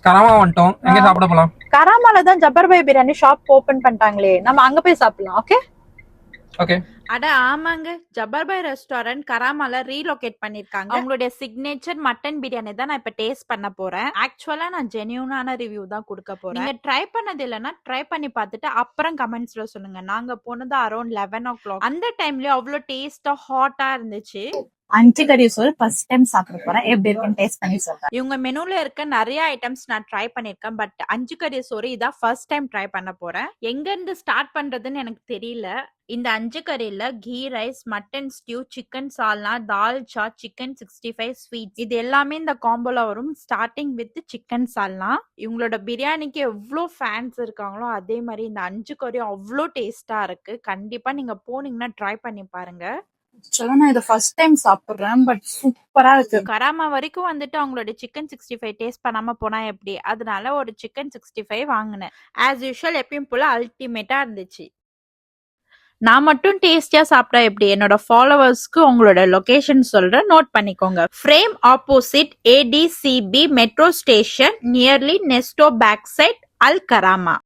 Karama வந்துட்டோம். எங்க சாப்பிட போலாம்? கராமால தான் ஜப்பர் பாய் பிரியாணி ஷாப் ஓபன் பண்ணிட்டாங்களே, நம்ம அங்க போய் சாப்பிடலாம். Okay okay. அட ஆமாங்க, ஜப்பர் பாய் ரெஸ்டாரண்ட் கராமால ரீலோகேட் பண்ணிருக்காங்க. அவங்களுடைய சிக்னேச்சர் மட்டன் பிரியாணி தான் நான் இப்ப டேஸ்ட் பண்ண போறேன். ஆக்சுவலா நான் ஜெனியூனான ரிவ்யூ தான் கொடுக்க போறேன். நீங்க ட்ரை பண்ணது இல்லைன்னா ட்ரை பண்ணி பார்த்துட்டு அப்புறம் கமெண்ட்ஸ்ல சொல்லுங்க. நாங்க போனது அரௌண்ட் 11 o'clock. அந்த டைம்லயே அவ்வளவு டேஸ்டா ஹாட்டா இருந்துச்சு. அஞ்சு கறி சோறு ஃபர்ஸ்ட் டைம் சாப்பிட போறேன். எப்படி இருக்குன்னு டேஸ்ட் பண்ணி சொல்றேன். இவங்க மெனுல இருக்க நிறைய ஐட்டம்ஸ் நான் ட்ரை பண்ணிருக்கேன். பட் அஞ்சு கறி சோறு இதான் ஃபர்ஸ்ட் டைம் ட்ரை பண்ண போறேன். எங்க இருந்து ஸ்டார்ட் பண்றதுன்னு எனக்கு தெரியல. இந்த அஞ்சு கறியில ghee rice, mutton stew, chicken salna, dalcha, chicken 65 sweet இது எல்லாமே இந்த காம்போல வரும். Starting with chicken salna. இவங்களோட பிரியாணிக்கு எவ்வளோ ஃபேன்ஸ் இருக்காங்களோ அதே மாதிரி இந்த அஞ்சு கறியும் அவ்வளோ டேஸ்டா இருக்கு. கண்டிப்பா நீங்க போனீங்கன்னா ட்ரை பண்ணி பாருங்க. சொல்ல நான் இதை ஃபர்ஸ்ட் டைம் சாப்பிடுறேன், பட் சூப்பரா இருக்கு. கராமா வரைக்கும் வந்துட்டு அவங்களோட சிக்கன் 65 டேஸ்ட் பண்ணாம போனா எப்படி, அதனால ஒரு சிக்கன் 65 வாங்கினேன். ஆஸ் யூஷுவல் எப்பயும் போல அல்டிமேட்டா இருந்துச்சு. நான் மட்டும் டேஸ்டியா சாப்பிட்டா எப்படி? என்னோட ஃபாலோவர்ஸ்க்கு உங்களோட லொகேஷன் சொல்றேன், நோட் பண்ணிக்கோங்க. From opposite ADCB metro station, nearly Nesto back side, Al Karama.